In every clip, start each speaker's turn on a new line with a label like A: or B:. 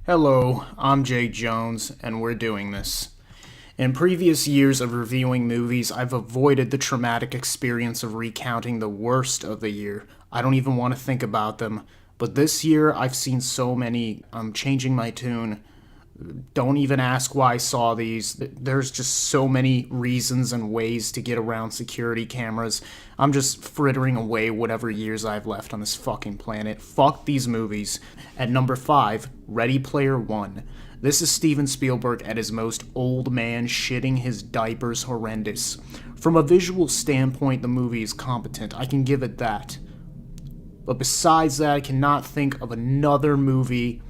A: Hello, I'm Jay Jones, and we're doing this. In previous years of reviewing movies, I've avoided the traumatic experience of recounting the worst of the year. I don't even want to think about them. But this year, I've seen so many, I'm changing my tune. Don't even ask why I saw these. There's just so many reasons and ways to get around security cameras. I'm just frittering away whatever years I've left on this fucking planet. Fuck these movies. At number 5, Ready Player One. This is Steven Spielberg at his most old man shitting his diapers horrendous. From a visual standpoint, the movie is competent. I can give it that. But besides that, I cannot think of another movie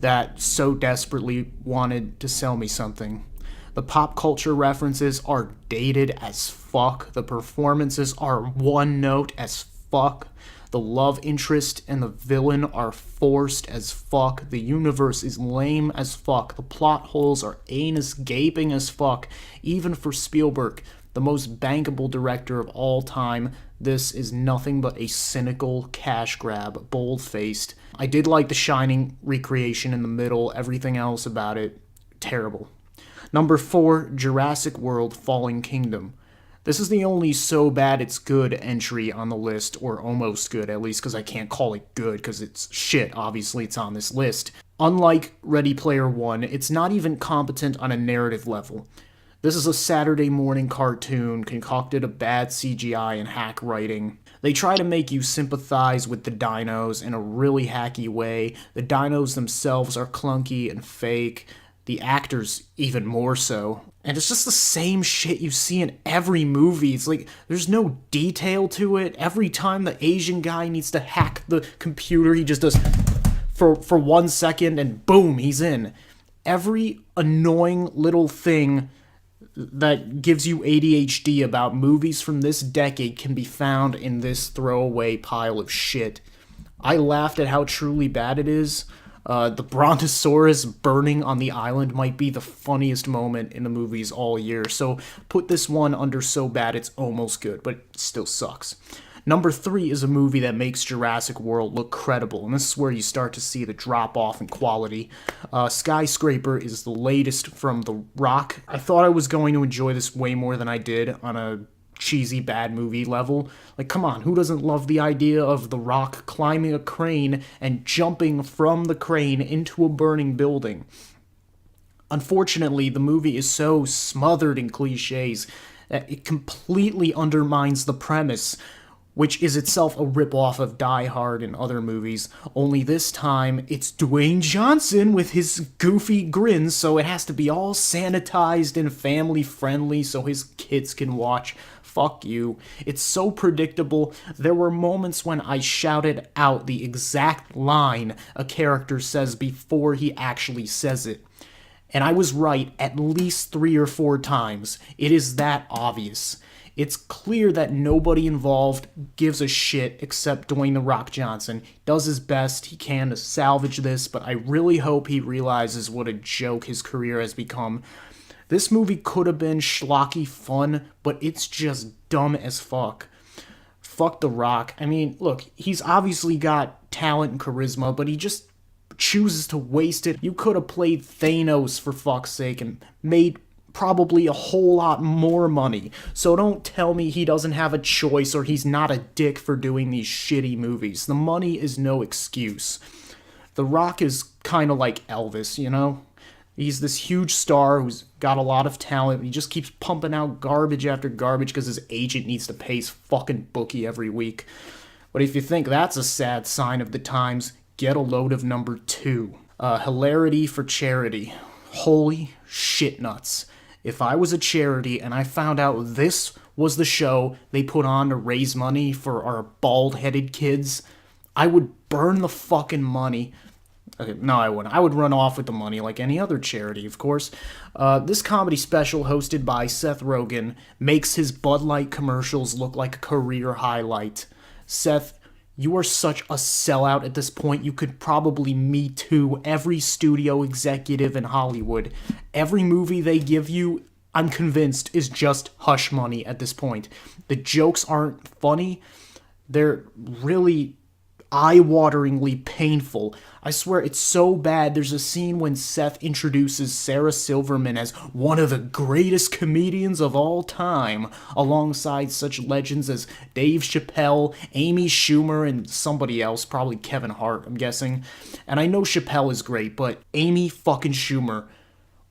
A: that so desperately wanted to sell me something. The pop culture references are dated as fuck. The performances are one note as fuck. The love interest and the villain are forced as fuck. The universe is lame as fuck. The plot holes are anus gaping as fuck. Even for Spielberg, the most bankable director of all time, this is nothing but a cynical cash grab, bold-faced. I did like the Shining recreation in the middle, everything else about it, terrible. Number 4, Jurassic World Fallen Kingdom. This is the only so bad it's good entry on the list, or almost good, at least because I can't call it good because it's shit, obviously it's on this list. Unlike Ready Player One, it's not even competent on a narrative level. This is a Saturday morning cartoon concocted of bad CGI and hack writing. They try to make you sympathize with the dinos in a really hacky way. The dinos themselves are clunky and fake. The actors even more so. And it's just the same shit you see in every movie. It's like, there's no detail to it. Every time the Asian guy needs to hack the computer, he just does for 1 second and boom, he's in. Every annoying little thing that gives you ADHD about movies from this decade can be found in this throwaway pile of shit. I laughed at how truly bad it is. The Brontosaurus burning on the island might be the funniest moment in the movies all year, so put this one under so bad it's almost good, but it still sucks. Number 3 is a movie that makes Jurassic World look credible, and this is where you start to see the drop-off in quality. Skyscraper is the latest from The Rock. I thought I was going to enjoy this way more than I did on a cheesy bad movie level. Like, come on, who doesn't love the idea of The Rock climbing a crane and jumping from the crane into a burning building? Unfortunately, the movie is so smothered in cliches that it completely undermines the premise, which is itself a ripoff of Die Hard and other movies, only this time it's Dwayne Johnson with his goofy grin, so it has to be all sanitized and family-friendly so his kids can watch. Fuck you. It's so predictable. There were moments when I shouted out the exact line a character says before he actually says it. And I was right at least 3 or 4 times. It is that obvious. It's clear that nobody involved gives a shit except Dwayne "The Rock" Johnson. Does his best he can to salvage this, but I really hope he realizes what a joke his career has become. This movie could have been schlocky fun, but it's just dumb as fuck. Fuck The Rock. I mean, look, he's obviously got talent and charisma, but he just chooses to waste it. You could have played Thanos for fuck's sake and made probably a whole lot more money. So don't tell me he doesn't have a choice or he's not a dick for doing these shitty movies. The money is no excuse. The Rock is kind of like Elvis, you know? He's this huge star who's got a lot of talent. He just keeps pumping out garbage after garbage because his agent needs to pay his fucking bookie every week. But if you think that's a sad sign of the times, get a load of number 2. Hilarity for charity. Holy shit nuts. If I was a charity and I found out this was the show they put on to raise money for our bald-headed kids, I would burn the fucking money. Okay, no, I wouldn't. I would run off with the money like any other charity, of course. This comedy special, hosted by Seth Rogen, makes his Bud Light commercials look like a career highlight. Seth, you are such a sellout at this point, you could probably Me Too every studio executive in Hollywood. Every movie they give you, I'm convinced, is just hush money at this point. The jokes aren't funny. They're really eye-wateringly painful. I swear it's so bad. There's a scene when Seth introduces Sarah Silverman as one of the greatest comedians of all time, alongside such legends as Dave Chappelle, Amy Schumer, and somebody else, probably Kevin Hart, I'm guessing. And I know Chappelle is great, but Amy fucking Schumer,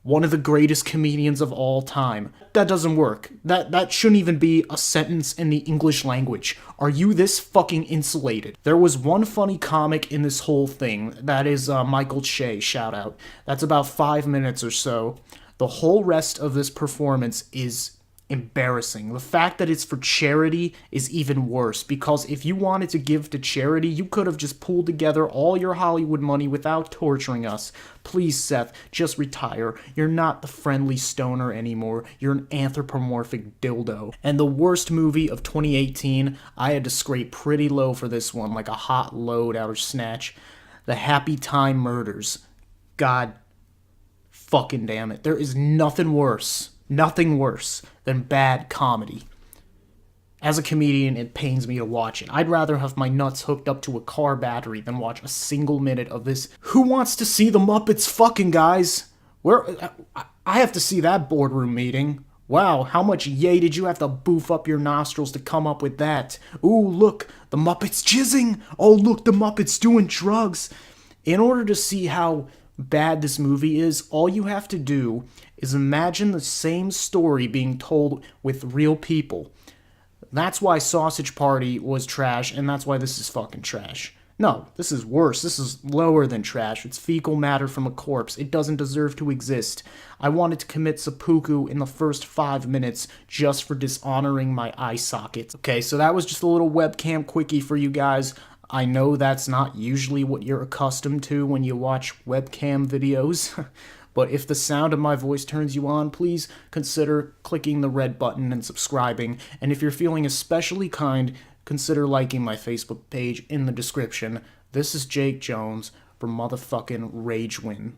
A: one of the greatest comedians of all time. That doesn't work. That shouldn't even be a sentence in the English language. Are you this fucking insulated? There was one funny comic in this whole thing. That is Michael Che, shout out. That's about 5 minutes or so. The whole rest of this performance is embarrassing. The fact that it's for charity is even worse, because if you wanted to give to charity, you could have just pulled together all your Hollywood money without torturing us. Please, Seth, just retire. You're not the friendly stoner anymore. You're an anthropomorphic dildo. And the worst movie of 2018, I had to scrape pretty low for this one, like a hot load out of Snatch. The Happy Time Murders. God fucking damn it. There is nothing worse than bad comedy. As a comedian, it pains me to watch it. I'd rather have my nuts hooked up to a car battery than watch a single minute of this. Who wants to see the Muppets fucking, guys? I have to see that boardroom meeting. Wow, how much yay did you have to boof up your nostrils to come up with that? Ooh, look, the Muppets jizzing. Oh, look, the Muppets doing drugs. In order to see how bad this movie is, all you have to do is imagine the same story being told with real people. That's why Sausage Party was trash, and that's why this is fucking trash. No, this is worse. This is lower than trash. It's fecal matter from a corpse. It doesn't deserve to exist. I wanted to commit seppuku in the first 5 minutes just for dishonoring my eye sockets. Okay, so that was just a little webcam quickie for you guys. I know that's not usually what you're accustomed to when you watch webcam videos, but if the sound of my voice turns you on, please consider clicking the red button and subscribing, and if you're feeling especially kind, consider liking my Facebook page in the description. This is Jake Jones for motherfucking Rage Win.